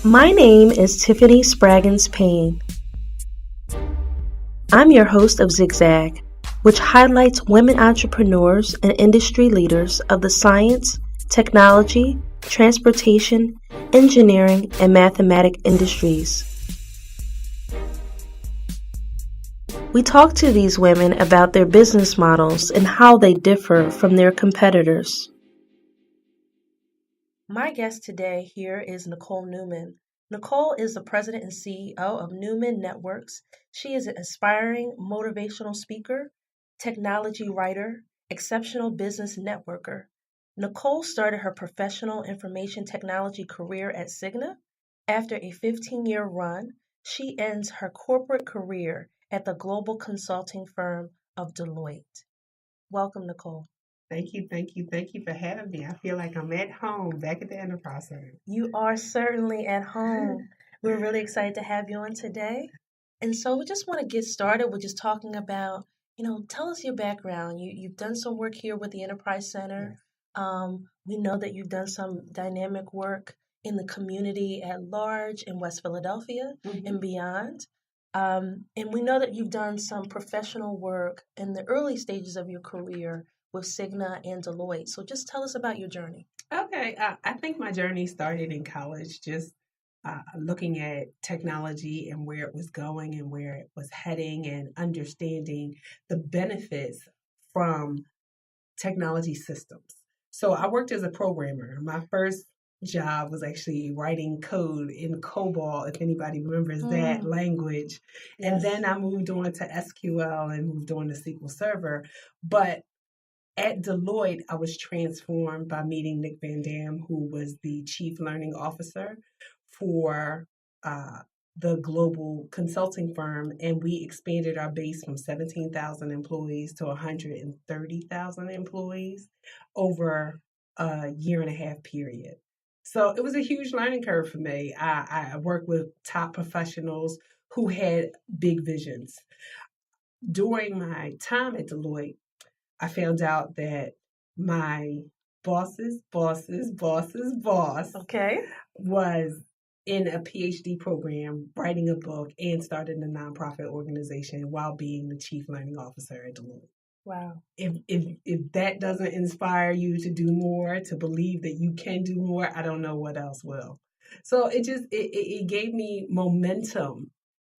My name is Tiffany Spraggins-Payne. I'm your host of Zigzag, which highlights women entrepreneurs and industry leaders of the science, technology, transportation, engineering, and mathematics industries. We talk to these women about their business models and how they differ from their competitors. My guest today here is Nicole Newman. Nicole is the president and CEO of Newman Networks. She is an aspiring motivational speaker, technology writer, exceptional business networker. Nicole started her professional information technology career at Cigna. After a 15-year run, she ends her corporate career at the global consulting firm of Deloitte. Welcome, Nicole. Thank you for having me. I feel like I'm at home back at the Enterprise Center. You are certainly at home. We're really excited to have you on today. And so we just want to get started with just talking about, tell us your background. You've done some work here with the Enterprise Center. We know that you've done some dynamic work in the community at large in West Philadelphia and beyond. And we know that you've done some professional work in the early stages of your career with Cigna and Deloitte. So just tell us about your journey. Okay, I think my journey started in college, just looking at technology and where it was going and where it was heading and understanding the benefits from technology systems. So I worked as a programmer. My first job was actually writing code in COBOL, if anybody remembers that language. Yes. And then I moved on to SQL and moved on to SQL Server. But at Deloitte, I was transformed by meeting Nick Van Dam, who was the chief learning officer for the global consulting firm. And we expanded our base from 17,000 employees to 130,000 employees over a year and a half period. So it was a huge learning curve for me. I worked with top professionals who had big visions. During my time at Deloitte, I found out that my boss's boss was in a PhD program, writing a book, and starting a nonprofit organization while being the chief learning officer at Deloitte. Wow. If that doesn't inspire you to do more, to believe that you can do more, I don't know what else will. So it gave me momentum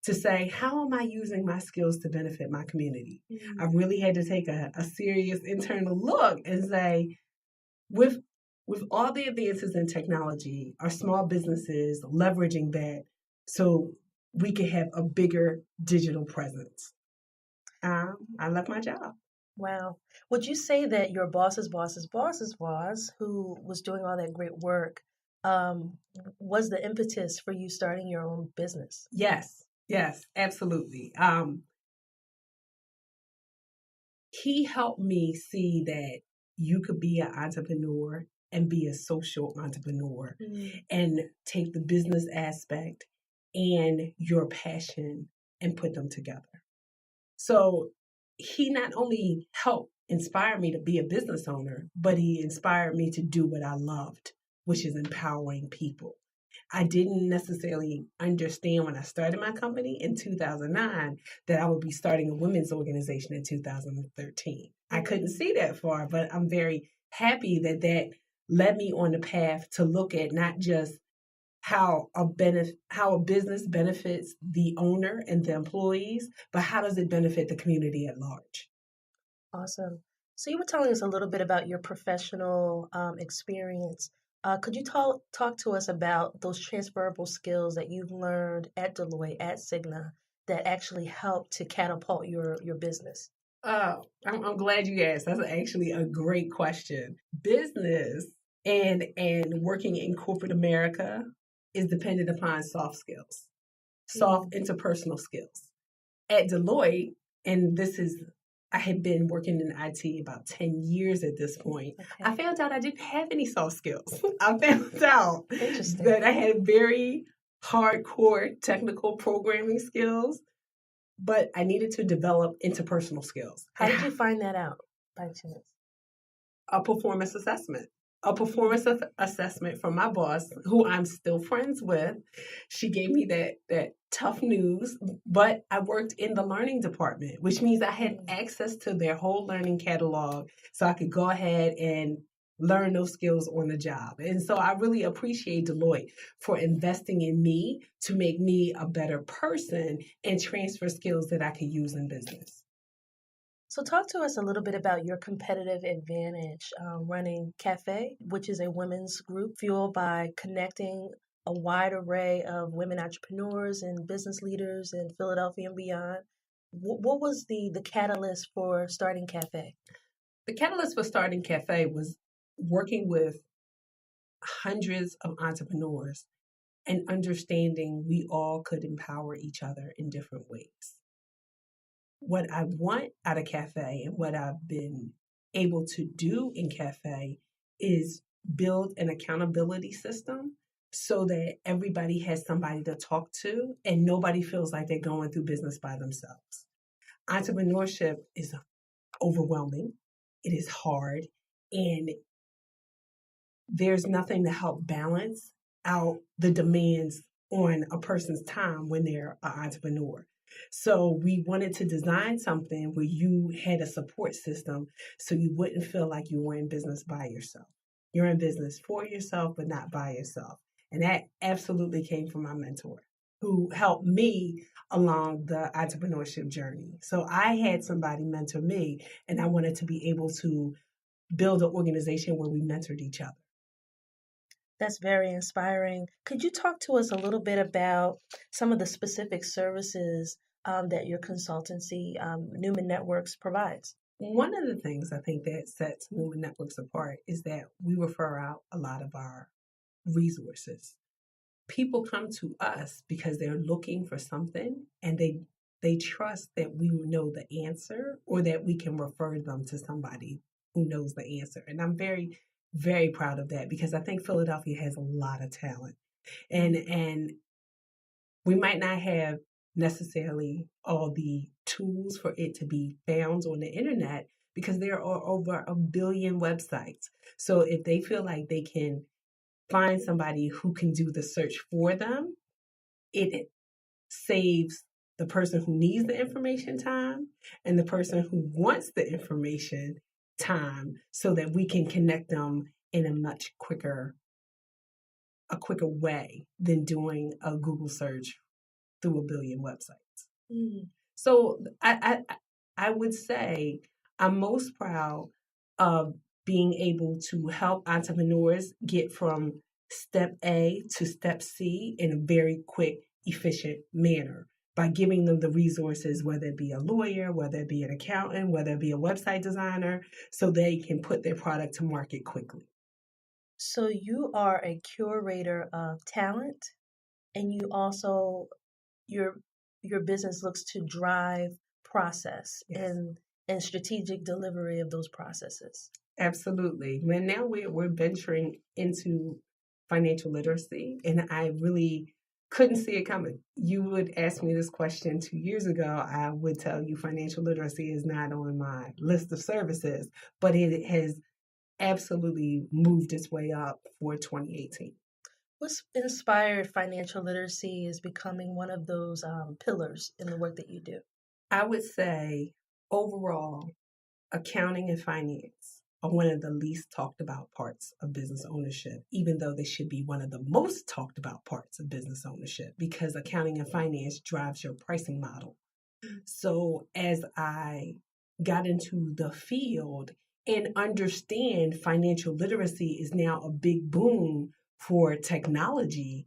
to say, how am I using my skills to benefit my community? I really had to take a serious internal look and say, with all the advances in technology, are small businesses leveraging that so we can have a bigger digital presence? I left my job. Wow. Would you say that your boss's boss, who was doing all that great work, was the impetus for you starting your own business? Yes, absolutely. He helped me see that you could be an entrepreneur and be a social entrepreneur and take the business aspect and your passion and put them together. So he not only helped inspire me to be a business owner, but he inspired me to do what I loved, which is empowering people. I didn't necessarily understand when I started my company in 2009 that I would be starting a women's organization in 2013. I couldn't see that far, but I'm very happy that led me on the path to look at not just how a business benefits the owner and the employees, but how does it benefit the community at large? Awesome. So you were telling us a little bit about your professional experience. Could you talk to us about those transferable skills that you've learned at Deloitte, at Cigna, that actually helped to catapult your business? I'm glad you asked. That's actually a great question. Business and working in corporate America is dependent upon soft skills, soft interpersonal skills. At Deloitte, and I had been working in IT about 10 years at this point. Okay. I found out I didn't have any soft skills. I found out that I had very hardcore technical programming skills, but I needed to develop interpersonal skills. How did you find that out by chance? A performance assessment. a performance assessment from my boss, who I'm still friends with. She gave me that tough news, but I worked in the learning department, which means I had access to their whole learning catalog, so I could go ahead and learn those skills on the job. And so I really appreciate Deloitte for investing in me to make me a better person and transfer skills that I could use in business. So, talk to us a little bit about your competitive advantage running C.A.F.E, which is a women's group fueled by connecting a wide array of women entrepreneurs and business leaders in Philadelphia and beyond. What was the catalyst for starting C.A.F.E? The catalyst for starting C.A.F.E was working with hundreds of entrepreneurs and understanding we all could empower each other in different ways. What I want out of C.A.F.E and what I've been able to do in C.A.F.E is build an accountability system so that everybody has somebody to talk to and nobody feels like they're going through business by themselves. Entrepreneurship is overwhelming, it is hard, and there's nothing to help balance out the demands on a person's time when they're an entrepreneur. So we wanted to design something where you had a support system so you wouldn't feel like you were in business by yourself. You're in business for yourself, but not by yourself. And that absolutely came from my mentor who helped me along the entrepreneurship journey. So I had somebody mentor me, and I wanted to be able to build an organization where we mentored each other. That's very inspiring. Could you talk to us a little bit about some of the specific services that your consultancy, Newman Networks, provides? One of the things I think that sets Newman Networks apart is that we refer out a lot of our resources. People come to us because they're looking for something and they trust that we know the answer or that we can refer them to somebody who knows the answer. And I'm very, very proud of that because I think Philadelphia has a lot of talent. And we might not have necessarily all the tools for it to be found on the internet because there are over 1 billion websites. So if they feel like they can find somebody who can do the search for them, it saves the person who needs the information time and the person who wants the information time so that we can connect them in a quicker way than doing a Google search through 1 billion websites. So I would say I'm most proud of being able to help entrepreneurs get from step A to step C in a very quick, efficient manner by giving them the resources, whether it be a lawyer, whether it be an accountant, whether it be a website designer, so they can put their product to market quickly. So you are a curator of talent, and you also your business looks to drive process Yes. and strategic delivery of those processes. Absolutely. When now we're venturing into financial literacy, and I really couldn't see it coming. You would ask me this question 2 years ago, I would tell you financial literacy is not on my list of services, but it has absolutely moved its way up for 2018. What's inspired financial literacy is becoming one of those pillars in the work that you do? I would say overall, accounting and finance are one of the least talked about parts of business ownership, even though they should be one of the most talked about parts of business ownership because accounting and finance drives your pricing model. So as I got into the field and understand financial literacy is now a big boom for technology,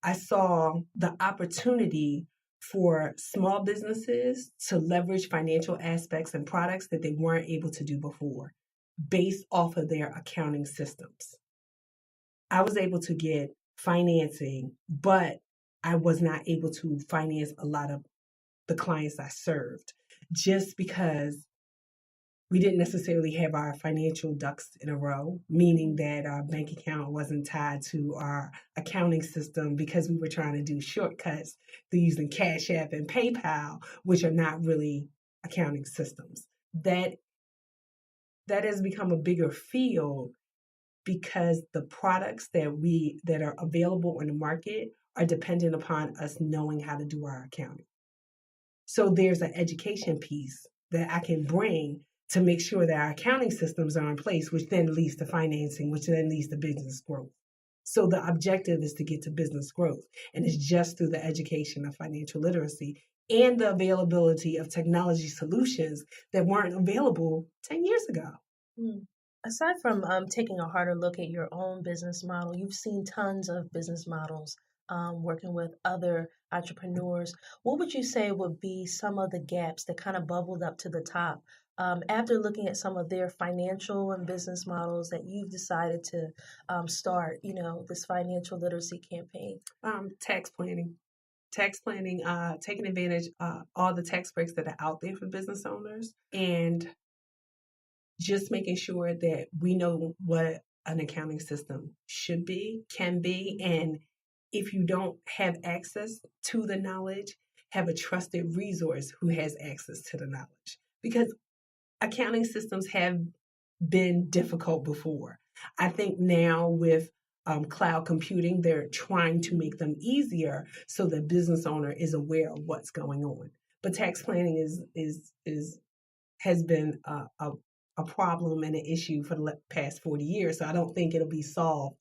I saw the opportunity for small businesses to leverage financial aspects and products that they weren't able to do before based off of their accounting systems. I was able to get financing, but I was not able to finance a lot of the clients I served just because we didn't necessarily have our financial ducks in a row, meaning that our bank account wasn't tied to our accounting system because we were trying to do shortcuts through using Cash App and PayPal, which are not really accounting systems. That has become a bigger field because the products that are available on the market are dependent upon us knowing how to do our accounting. So there's an education piece that I can bring to make sure that our accounting systems are in place, which then leads to financing, which then leads to business growth. So the objective is to get to business growth, and it's just through the education of financial literacy and the availability of technology solutions that weren't available 10 years ago. Mm. Aside from taking a harder look at your own business model, you've seen tons of business models working with other entrepreneurs. What would you say would be some of the gaps that kind of bubbled up to the top after looking at some of their financial and business models that you've decided to start, this financial literacy campaign? Tax planning. Tax planning, taking advantage all the tax breaks that are out there for business owners, and just making sure that we know what an accounting system should be, can be, and if you don't have access to the knowledge, have a trusted resource who has access to the knowledge. Because accounting systems have been difficult before. I think now with cloud computing, they're trying to make them easier so the business owner is aware of what's going on. But tax planning is has been a problem and an issue for the past 40 years. So I don't think it'll be solved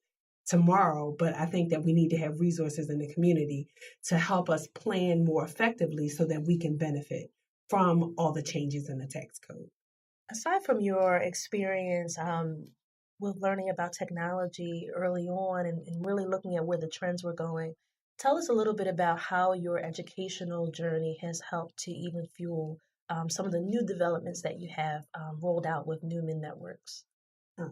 tomorrow, but I think that we need to have resources in the community to help us plan more effectively so that we can benefit from all the changes in the tax code. Aside from your experience with learning about technology early on and really looking at where the trends were going, tell us a little bit about how your educational journey has helped to even fuel some of the new developments that you have rolled out with Newman Networks. Uh,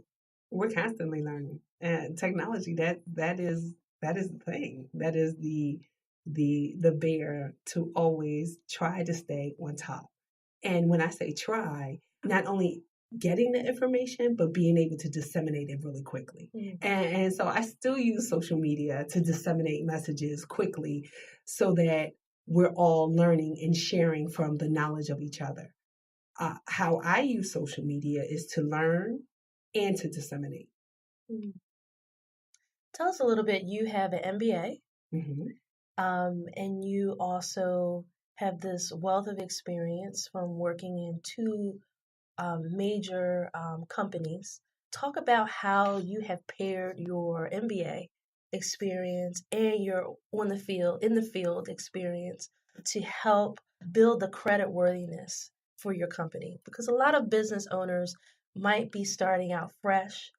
We're constantly learning, and technology that is the thing. That is the bear to always try to stay on top. And when I say try, not only getting the information, but being able to disseminate it really quickly. And so I still use social media to disseminate messages quickly so that we're all learning and sharing from the knowledge of each other. How I use social media is to learn and to disseminate. Mm. Tell us a little bit. You have an MBA, Mm-hmm. and you also have this wealth of experience from working in two major companies. Talk about how you have paired your MBA experience and your in the field experience to help build the credit worthiness for your company. Because a lot of business owners might be starting out fresh.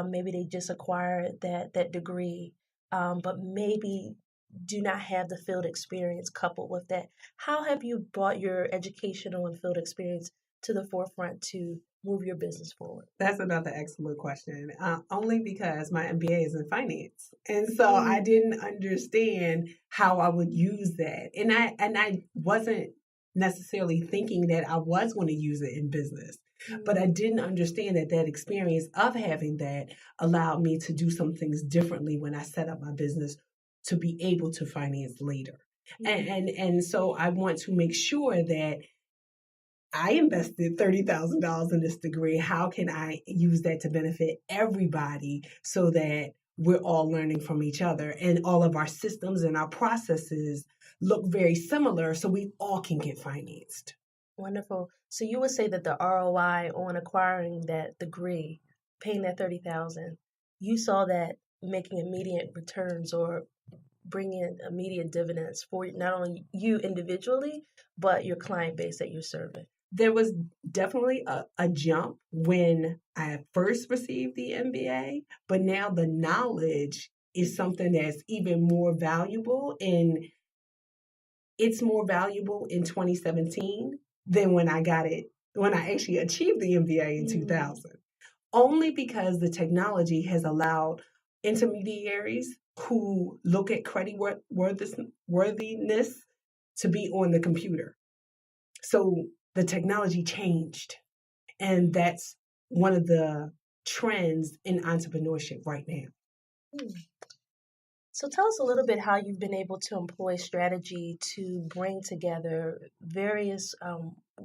Maybe they just acquired that degree, but maybe do not have the field experience coupled with that. How have you brought your educational and field experience to the forefront to move your business forward? That's another excellent question. Only because my MBA is in finance, and so I Mm. didn't understand how I would use that, and I wasn't necessarily thinking that I was going to use it in business, but I didn't understand that experience of having that allowed me to do some things differently when I set up my business to be able to finance later, and so I want to make sure that I invested $30,000 in this degree. How can I use that to benefit everybody so that we're all learning from each other and all of our systems and our processes look very similar so we all can get financed? Wonderful. So you would say that the ROI on acquiring that degree, paying that 30,000, you saw that making immediate returns or bringing immediate dividends for not only you individually, but your client base that you're serving. There was definitely a jump when I first received the MBA, but now the knowledge is something that's even more valuable, and it's more valuable in 2017 than when I actually achieved the MBA in 2000. Only because the technology has allowed intermediaries who look at credit worthiness to be on the computer. So the technology changed, and that's one of the trends in entrepreneurship right now. Mm. So tell us a little bit how you've been able to employ strategy to bring together various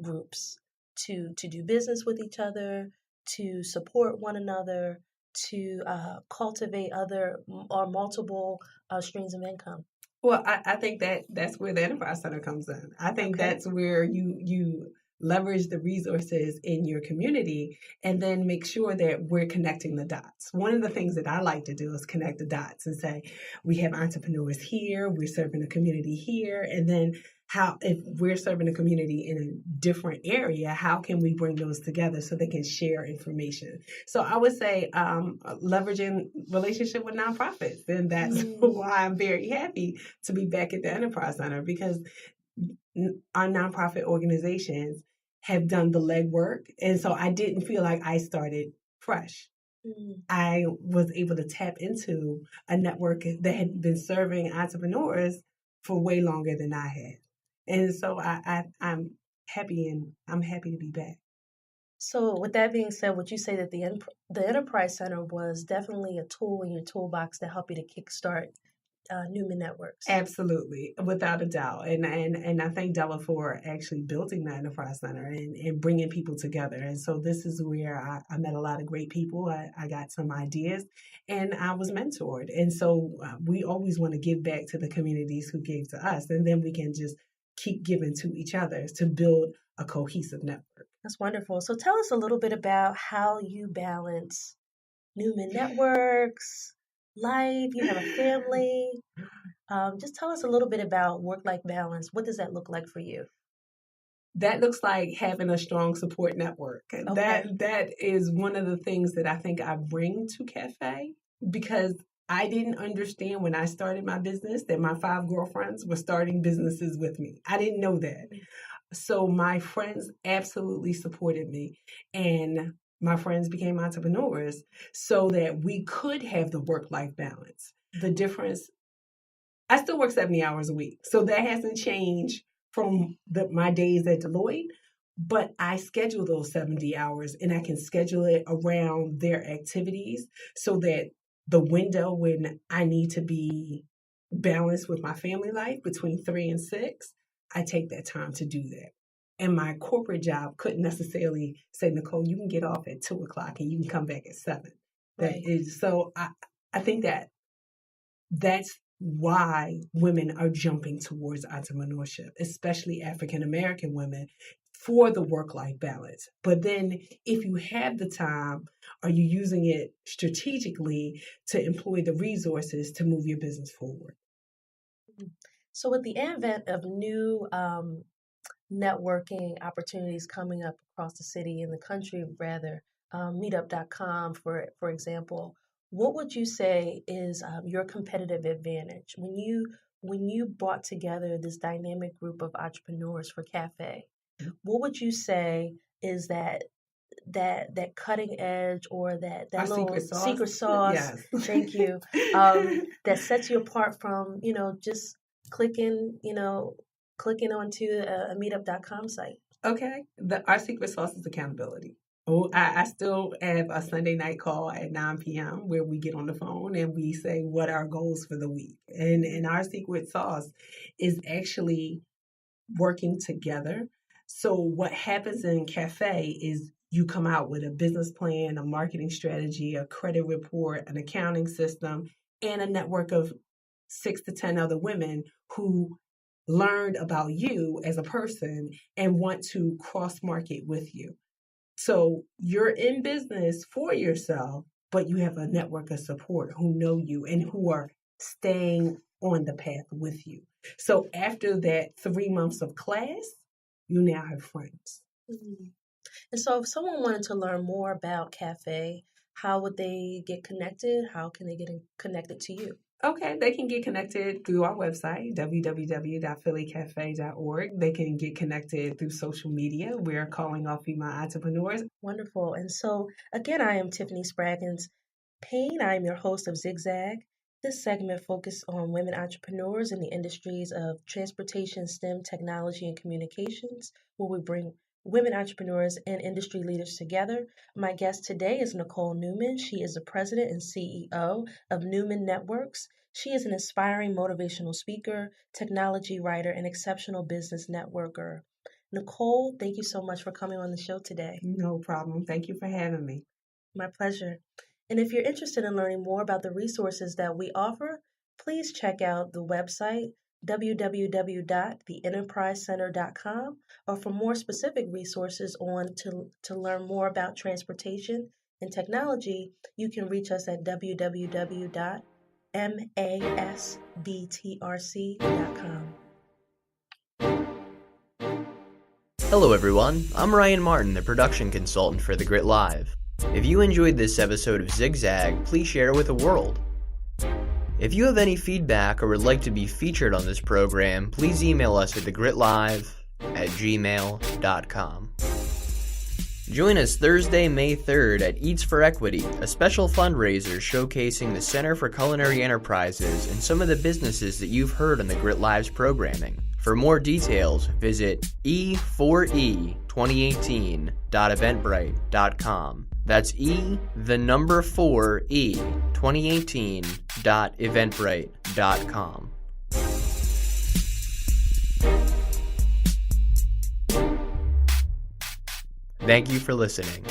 groups to do business with each other, to support one another. to cultivate other or multiple streams of income? Well, I think that's where the Enterprise Center comes in. I think Okay. that's where you leverage the resources in your community and then make sure that we're connecting the dots. One of the things that I like to do is connect the dots and say, we have entrepreneurs here, we're serving a community here, and then how if we're serving a community in a different area, how can we bring those together so they can share information? So I would say leveraging relationship with nonprofits, and that's why I'm very happy to be back at the Enterprise Center because our nonprofit organizations have done the legwork. And so I didn't feel like I started fresh. I was able to tap into a network that had been serving entrepreneurs for way longer than I had. And so I'm I'm happy to be back. So, with that being said, would you say that the Enterprise Center was definitely a tool in your toolbox to help you to kickstart Newman Networks? Absolutely, without a doubt. And I thank Della for actually building the Enterprise Center and bringing people together. And so this is where I met a lot of great people. I got some ideas and I was mentored. And so we always want to give back to the communities who gave to us. And then we can just keep giving to each other to build a cohesive network. That's wonderful. So, tell us a little bit about how you balance Newman Networks, life. You have a family. Just tell us a little bit about work-life balance. What does that look like for you? That looks like having a strong support network. Okay. That is one of the things that I think I bring to C.A.F.E because I didn't understand when I started my business that my 5 girlfriends were starting businesses with me. I didn't know that. So my friends absolutely supported me and my friends became entrepreneurs so that we could have the work-life balance. The difference, I still work 70 hours a week. So that hasn't changed from my days at Deloitte, but I schedule those 70 hours and I can schedule it around their activities so that the window when I need to be balanced with my family life between 3 and 6, I take that time to do that. And my corporate job couldn't necessarily say, Nicole, you can get off at 2 o'clock and you can come back at 7. That Right. is so I think that's why women are jumping towards entrepreneurship, especially African American women, for the work life balance. But then, if you have the time, are you using it strategically to employ the resources to move your business forward? So, with the advent of new networking opportunities coming up across the city and the country, rather, meetup.com, for example, what would you say is your competitive advantage when you brought together this dynamic group of entrepreneurs for C.A.F.E? What would you say is that cutting edge or that Our secret little sauce? secret sauce? Yes. Thank you. That sets you apart from just clicking clicking onto a meetup.com site. Okay. Our secret sauce is accountability. Oh, I still have a Sunday night call at 9 p.m. where we get on the phone and we say what our goals for the week. And our secret sauce is actually working together. So what happens in C.A.F.E is you come out with a business plan, a marketing strategy, a credit report, an accounting system, and a network of 6 to 10 other women who learned about you as a person and want to cross market with you. So you're in business for yourself, but you have a network of support who know you and who are staying on the path with you. So after that 3 months of class, you now have friends. Mhm. And so, if someone wanted to learn more about C.A.F.E, how would they get connected? How can they connected to you? Okay, they can get connected through our website, www.phillycafe.org. They can get connected through social media. We're calling all female entrepreneurs. Wonderful. And so, again, I am Tiffany Spraggins-Payne. I am your host of Zigzag. This segment focuses on women entrepreneurs in the industries of transportation, STEM, technology, and communications, where we bring women entrepreneurs and industry leaders together. My guest today is Nicole Newman. She is the president and CEO of Newman Networks. She is an inspiring motivational speaker, technology writer, and exceptional business networker. Nicole, thank you so much for coming on the show today. No problem. Thank you for having me. My pleasure. And if you're interested in learning more about the resources that we offer, please check out the website www.theenterprisecenter.com, or for more specific resources to learn more about transportation and technology, you can reach us at www.masbtrc.com. Hello everyone, I'm Ryan Martin, the production consultant for The Grit Live. If you enjoyed this episode of Zigzag, please share it with the world. If you have any feedback or would like to be featured on this program, please email us at thegritlive@gmail.com. Join us Thursday, May 3rd at Eats for Equity, a special fundraiser showcasing the Center for Culinary Enterprises and some of the businesses that you've heard on the Grit Live's programming. For more details, visit e4e2018.eventbrite.com. That's e2018.eventbrite.com. Thank you for listening.